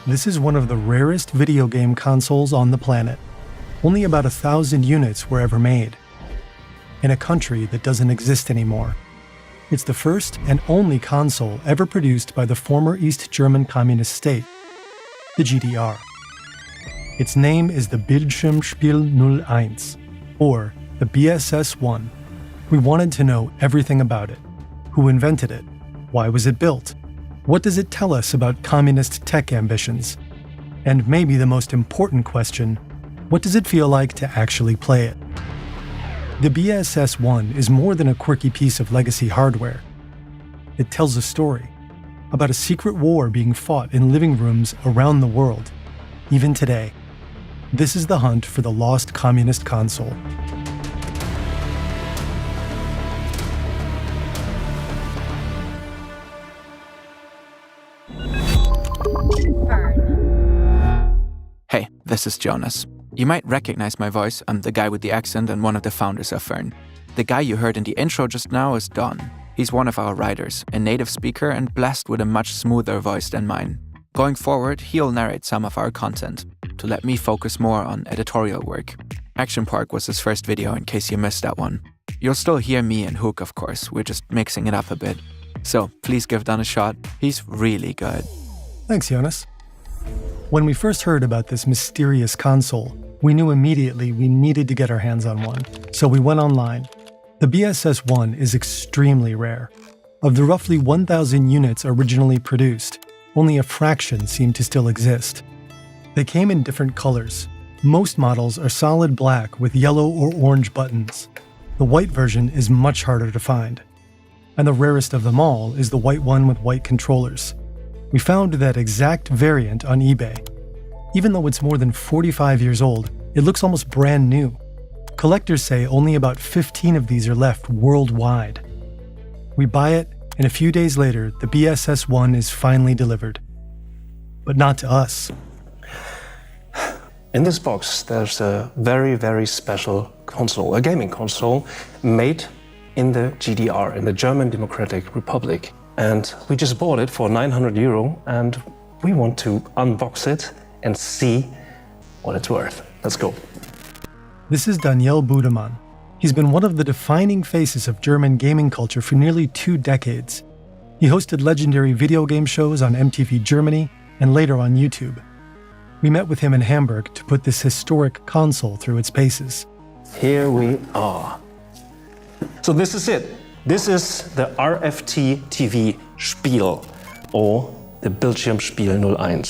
This is one of the rarest video game consoles on the planet. Only about 1,000 units were ever made. In a country that doesn't exist anymore. It's the first and only console ever produced by the former East German Communist state, the GDR. Its name is the Bildschirmspiel 01, or the BSS-1. We wanted to know everything about it. Who invented it? Why was it built? What does it tell us about communist tech ambitions? And maybe the most important question, what does it feel like to actually play it? The BSS-1 is more than a quirky piece of legacy hardware. It tells a story about a secret war being fought in living rooms around the world, even today. This is the hunt for the lost communist console. Hey, this is Jonas. You might recognize my voice. I'm the guy with the accent and one of the founders of Fern. The guy you heard in the intro just now is Don. He's one of our writers, a native speaker and blessed with a much smoother voice than mine. Going forward, he'll narrate some of our content, to let me focus more on editorial work. Action Park was his first video in case you missed that one. You'll still hear me and Hook, of course, we're just mixing it up a bit. So please give Don a shot, he's really good. Thanks, Jonas. When we first heard about this mysterious console, we knew immediately we needed to get our hands on one, so we went online. The BSS-1 is extremely rare. Of the roughly 1,000 units originally produced, only a fraction seem to still exist. They came in different colors. Most models are solid black with yellow or orange buttons. The white version is much harder to find. And the rarest of them all is the white one with white controllers. We found that exact variant on eBay. Even though it's more than 45 years old, it looks almost brand new. Collectors say only about 15 of these are left worldwide. We buy it, and a few days later, the BSS-1 is finally delivered. But not to us. In this box, there's a very, very special console, a gaming console made in the GDR, in the German Democratic Republic. And we just bought it for €900, and we want to unbox it and see what it's worth. Let's go. This is Daniel Budemann. He's been one of the defining faces of German gaming culture for nearly 2 decades. He hosted legendary video game shows on MTV Germany and later on YouTube. We met with him in Hamburg to put this historic console through its paces. Here we are. So this is it. This is the RFT TV Spiel, or the Bildschirmspiel 01.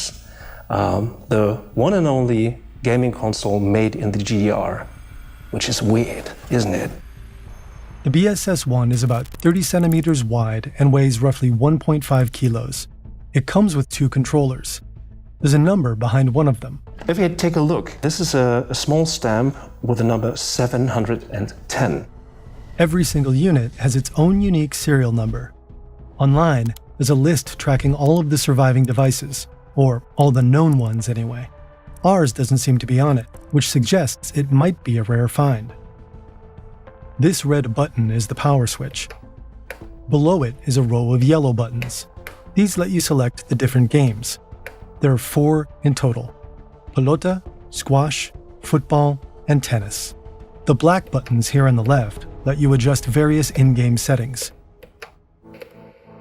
The one and only gaming console made in the GDR, which is weird, isn't it? The BSS-1 is about 30 centimeters wide and weighs roughly 1.5 kilos. It comes with 2 controllers. There's a number behind one of them. If you take a look, this is a small stamp with the number 710. Every single unit has its own unique serial number. Online, there's a list tracking all of the surviving devices, or all the known ones anyway. Ours doesn't seem to be on it, which suggests it might be a rare find. This red button is the power switch. Below it is a row of yellow buttons. These let you select the different games. There are 4 in total: pelota, squash, football, and tennis. The black buttons here on the left let you adjust various in-game settings.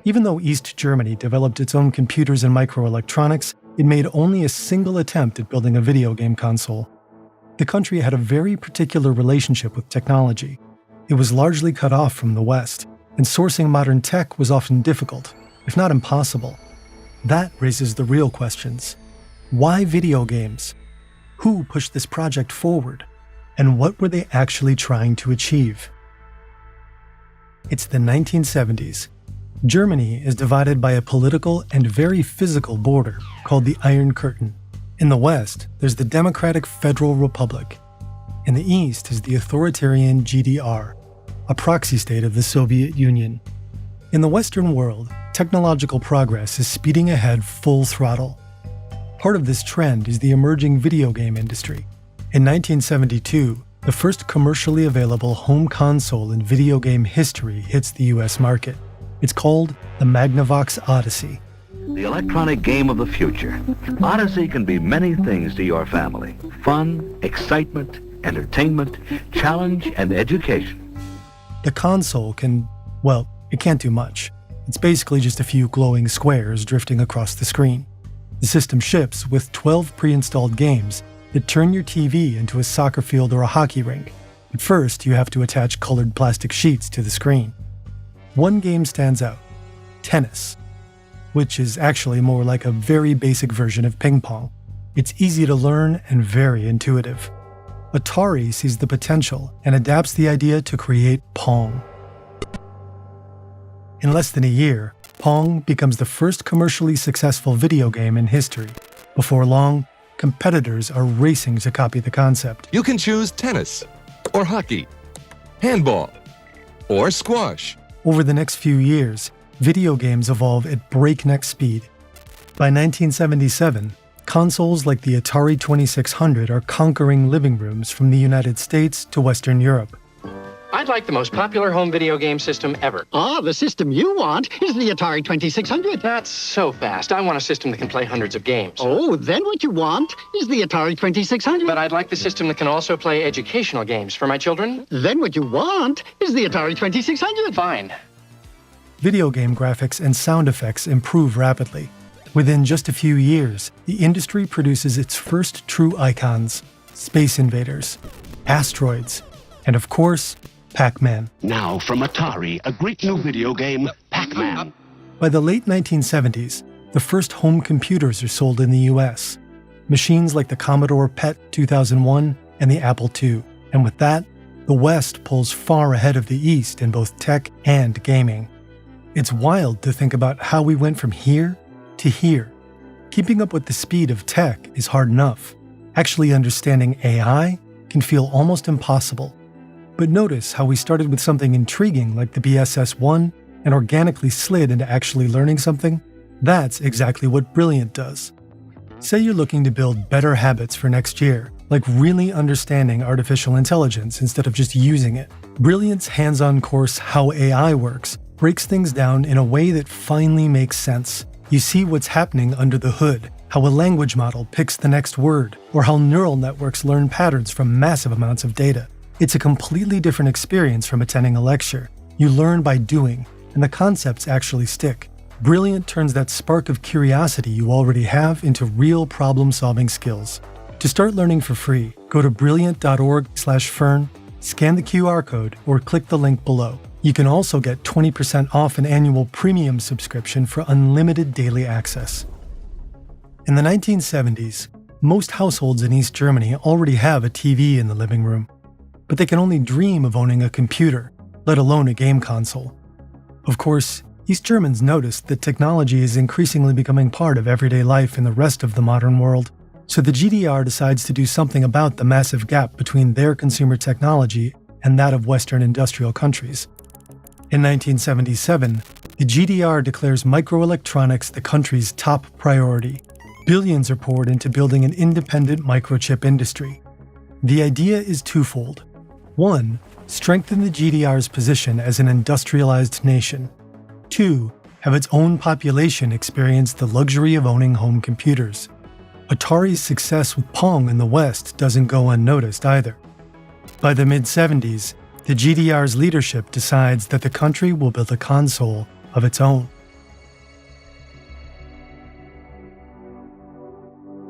Even though East Germany developed its own computers and microelectronics, it made only a single attempt at building a video game console. The country had a very particular relationship with technology. It was largely cut off from the West, and sourcing modern tech was often difficult, if not impossible. That raises the real questions. Why video games? Who pushed this project forward? And what were they actually trying to achieve? It's the 1970s. Germany is divided by a political and very physical border called the Iron Curtain. In the West, there's the Democratic Federal Republic. In the East is the authoritarian GDR, a proxy state of the Soviet Union. In the Western world, technological progress is speeding ahead full throttle. Part of this trend is the emerging video game industry. In 1972, the first commercially available home console in video game history hits the US market. It's called the Magnavox Odyssey. The electronic game of the future. Odyssey can be many things to your family. Fun, excitement, entertainment, challenge, and education. The console can, well, it can't do much. It's basically just a few glowing squares drifting across the screen. The system ships with 12 pre-installed games that turn your TV into a soccer field or a hockey rink. But first, you have to attach colored plastic sheets to the screen. One game stands out, tennis, which is actually more like a very basic version of ping pong. It's easy to learn and very intuitive. Atari sees the potential and adapts the idea to create Pong. In less than a year, Pong becomes the first commercially successful video game in history. Before long, competitors are racing to copy the concept. You can choose tennis, or hockey, handball, or squash. Over the next few years, video games evolve at breakneck speed. By 1977, consoles like the Atari 2600 are conquering living rooms from the United States to Western Europe. I'd like the most popular home video game system ever. Ah, the system you want is the Atari 2600. Not so fast. I want a system that can play hundreds of games. Oh, then what you want is the Atari 2600. But I'd like the system that can also play educational games for my children. Then what you want is the Atari 2600. Fine. Video game graphics and sound effects improve rapidly. Within just a few years, the industry produces its first true icons: Space Invaders, Asteroids, and of course, Pac-Man. Now from Atari, a great new video game, Pac-Man. By the late 1970s, the first home computers are sold in the US. Machines like the Commodore PET 2001 and the Apple II. And with that, the West pulls far ahead of the East in both tech and gaming. It's wild to think about how we went from here to here. Keeping up with the speed of tech is hard enough. Actually understanding AI can feel almost impossible. But notice how we started with something intriguing like the BSS-1 and organically slid into actually learning something? That's exactly what Brilliant does. Say you're looking to build better habits for next year, like really understanding artificial intelligence instead of just using it. Brilliant's hands-on course, How AI Works, breaks things down in a way that finally makes sense. You see what's happening under the hood, how a language model picks the next word, or how neural networks learn patterns from massive amounts of data. It's a completely different experience from attending a lecture. You learn by doing, and the concepts actually stick. Brilliant turns that spark of curiosity you already have into real problem-solving skills. To start learning for free, go to brilliant.org/fern, scan the QR code, or click the link below. You can also get 20% off an annual premium subscription for unlimited daily access. In the 1970s, most households in East Germany already have a TV in the living room, but they can only dream of owning a computer, let alone a game console. Of course, East Germans noticed that technology is increasingly becoming part of everyday life in the rest of the modern world, so the GDR decides to do something about the massive gap between their consumer technology and that of Western industrial countries. In 1977, the GDR declares microelectronics the country's top priority. Billions are poured into building an independent microchip industry. The idea is twofold. One, strengthen the GDR's position as an industrialized nation. Two, have its own population experience the luxury of owning home computers. Atari's success with Pong in the West doesn't go unnoticed either. By the mid-70s, the GDR's leadership decides that the country will build a console of its own.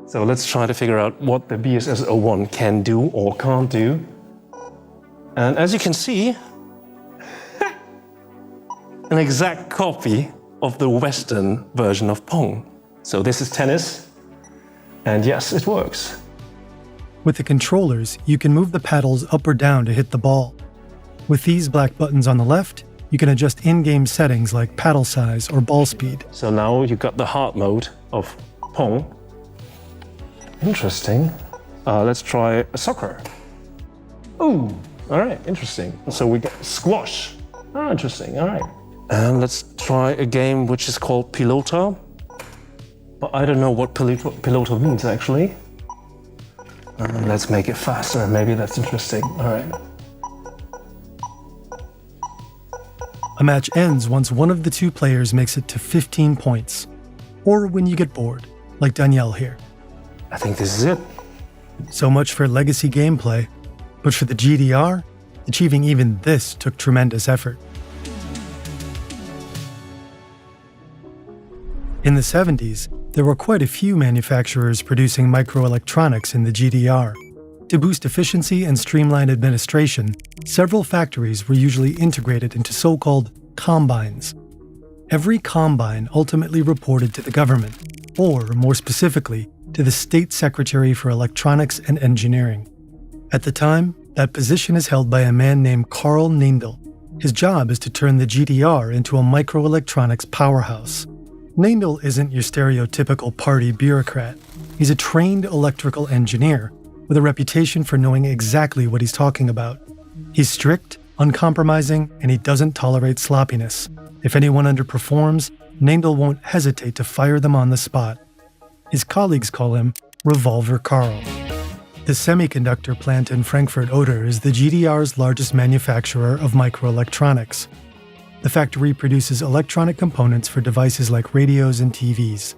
So let's try to figure out what the BSS-01 can do or can't do. And as you can see, an exact copy of the Western version of Pong. So this is tennis, and yes, it works. With the controllers, you can move the paddles up or down to hit the ball. With these black buttons on the left, you can adjust in-game settings like paddle size or ball speed. So now you got the hard mode of Pong. Interesting. Let's try soccer. Ooh, all right, interesting. So we get squash. Ah, interesting, all right. And let's try a game which is called Pilota. But I don't know what Pilota means actually. Let's make it faster, maybe that's interesting, all right. A match ends once one of the two players makes it to 15 points. or when you get bored, like Danielle here. I think this is it. So much for legacy gameplay, but for the GDR, achieving even this took tremendous effort. In the 70s, there were quite a few manufacturers producing microelectronics in the GDR. To boost efficiency and streamline administration, several factories were usually integrated into so-called combines. Every combine ultimately reported to the government, or more specifically, to the State Secretary for Electronics and Engineering. At the time, that position is held by a man named Carl Neindl. His job is to turn the GDR into a microelectronics powerhouse. Neindl isn't your stereotypical party bureaucrat. He's a trained electrical engineer with a reputation for knowing exactly what he's talking about. He's strict, uncompromising, and he doesn't tolerate sloppiness. If anyone underperforms, Neindl won't hesitate to fire them on the spot. His colleagues call him Revolver Carl. The semiconductor plant in Frankfurt Oder is the GDR's largest manufacturer of microelectronics. The factory produces electronic components for devices like radios and TVs.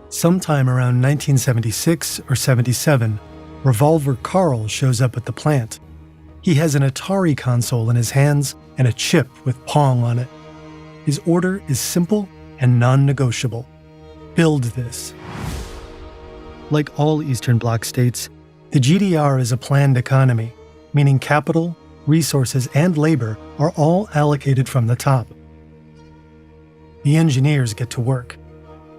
Sometime around 1976 or 77, Revolver Carl shows up at the plant. He has an Atari console in his hands and a chip with Pong on it. His order is simple and non-negotiable. Build this. Like all Eastern Bloc states, the GDR is a planned economy, meaning capital, resources, and labor are all allocated from the top. The engineers get to work.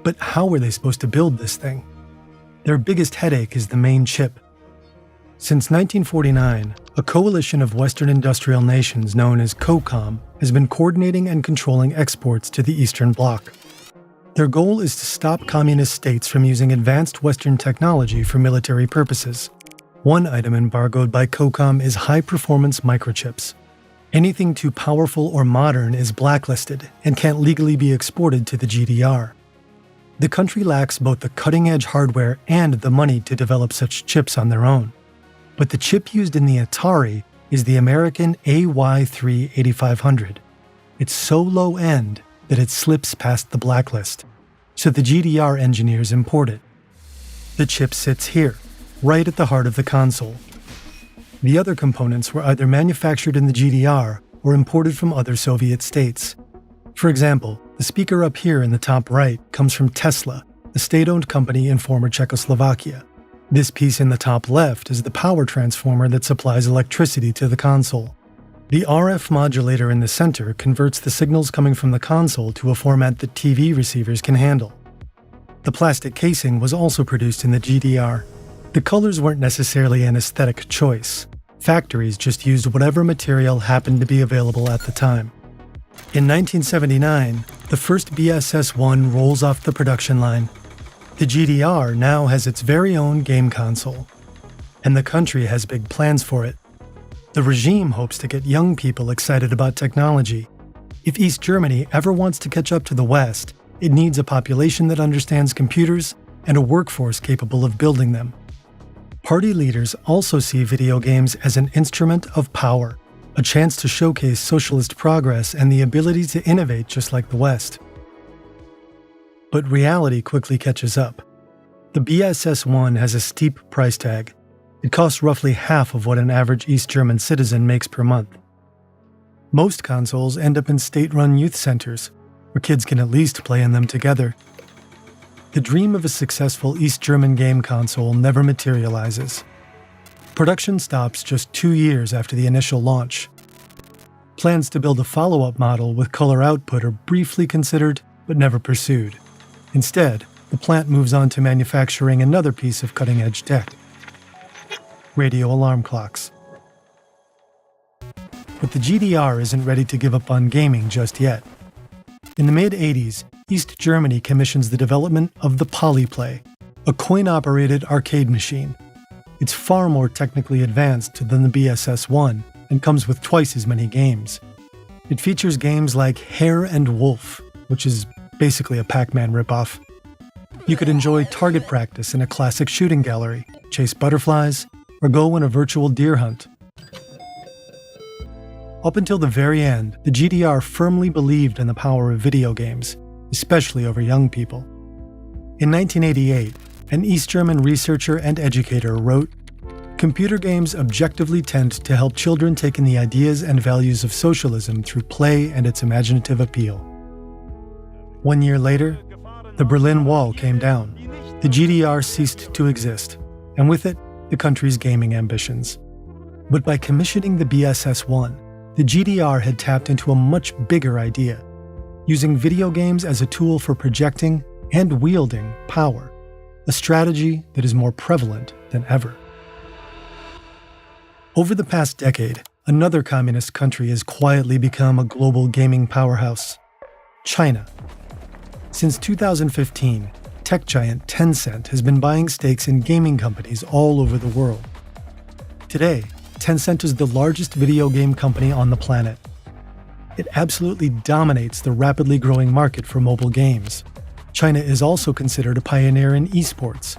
But how are they supposed to build this thing? Their biggest headache is the main chip. Since 1949, a coalition of Western industrial nations known as COCOM has been coordinating and controlling exports to the Eastern Bloc. Their goal is to stop communist states from using advanced Western technology for military purposes. One item embargoed by COCOM is high-performance microchips. Anything too powerful or modern is blacklisted and can't legally be exported to the GDR. The country lacks both the cutting-edge hardware and the money to develop such chips on their own. But the chip used in the Atari is the American AY3-8500. It's so low-end that it slips past the blacklist, so the GDR engineers import it. The chip sits here, right at the heart of the console. The other components were either manufactured in the GDR or imported from other Soviet states. For example, the speaker up here in the top right comes from Tesla, a state-owned company in former Czechoslovakia. This piece in the top left is the power transformer that supplies electricity to the console. The RF modulator in the center converts the signals coming from the console to a format that TV receivers can handle. The plastic casing was also produced in the GDR. The colors weren't necessarily an aesthetic choice. Factories just used whatever material happened to be available at the time. In 1979, the first BSS-1 rolls off the production line. The GDR now has its very own game console, and the country has big plans for it. The regime hopes to get young people excited about technology. If East Germany ever wants to catch up to the West, it needs a population that understands computers and a workforce capable of building them. Party leaders also see video games as an instrument of power, a chance to showcase socialist progress and the ability to innovate just like the West. But reality quickly catches up. The BSS-1 has a steep price tag. It costs roughly half of what an average East German citizen makes per month. Most consoles end up in state-run youth centers, where kids can at least play in them together. The dream of a successful East German game console never materializes. Production stops just 2 years after the initial launch. Plans to build a follow-up model with color output are briefly considered, but never pursued. Instead, the plant moves on to manufacturing another piece of cutting-edge tech: radio alarm clocks. But the GDR isn't ready to give up on gaming just yet. In the mid-80s, East Germany commissions the development of the Polyplay, a coin-operated arcade machine. It's far more technically advanced than the BSS-1 and comes with twice as many games. It features games like Hare and Wolf, which is basically a Pac-Man ripoff. You could enjoy target practice in a classic shooting gallery, chase butterflies, or go on a virtual deer hunt. Up until the very end, the GDR firmly believed in the power of video games, especially over young people. In 1988, an East German researcher and educator wrote, "Computer games objectively tend to help children take in the ideas and values of socialism through play and its imaginative appeal." 1 year later, the Berlin Wall came down. The GDR ceased to exist, and with it, the country's gaming ambitions. But by commissioning the BSS-1, the GDR had tapped into a much bigger idea, using video games as a tool for projecting and wielding power, a strategy that is more prevalent than ever. Over the past decade, another communist country has quietly become a global gaming powerhouse: China. Since 2015, tech giant Tencent has been buying stakes in gaming companies all over the world. Today, Tencent is the largest video game company on the planet. It absolutely dominates the rapidly growing market for mobile games. China is also considered a pioneer in esports.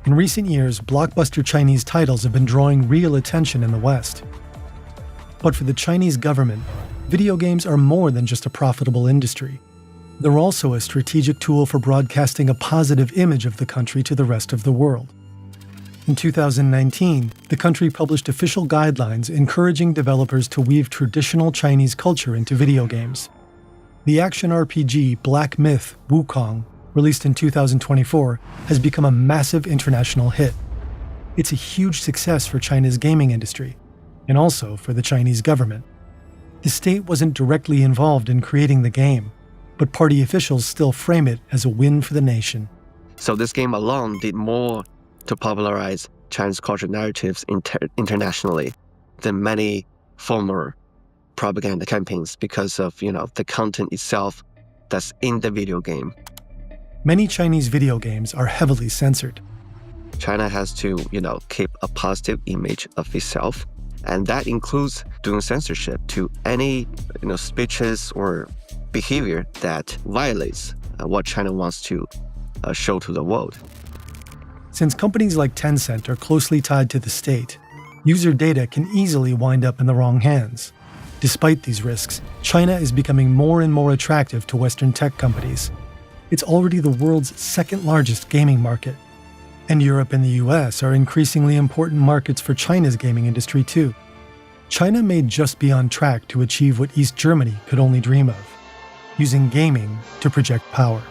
In recent years, blockbuster Chinese titles have been drawing real attention in the West. But for the Chinese government, video games are more than just a profitable industry. They're also a strategic tool for broadcasting a positive image of the country to the rest of the world. In 2019, the country published official guidelines encouraging developers to weave traditional Chinese culture into video games. The action RPG Black Myth: Wukong, released in 2024, has become a massive international hit. It's a huge success for China's gaming industry, and also for the Chinese government. The state wasn't directly involved in creating the game, but party officials still frame it as a win for the nation. So this game alone did more to popularize Chinese cultural narratives internationally than many former propaganda campaigns because of, the content itself that's in the video game. Many Chinese video games are heavily censored. China has to, keep a positive image of itself, and that includes doing censorship to any, speeches or behavior that violates what China wants to show to the world. Since companies like Tencent are closely tied to the state, user data can easily wind up in the wrong hands. Despite these risks, China is becoming more and more attractive to Western tech companies. It's already the world's second largest gaming market. And Europe and the US are increasingly important markets for China's gaming industry too. China may just be on track to achieve what East Germany could only dream of, using gaming to project power.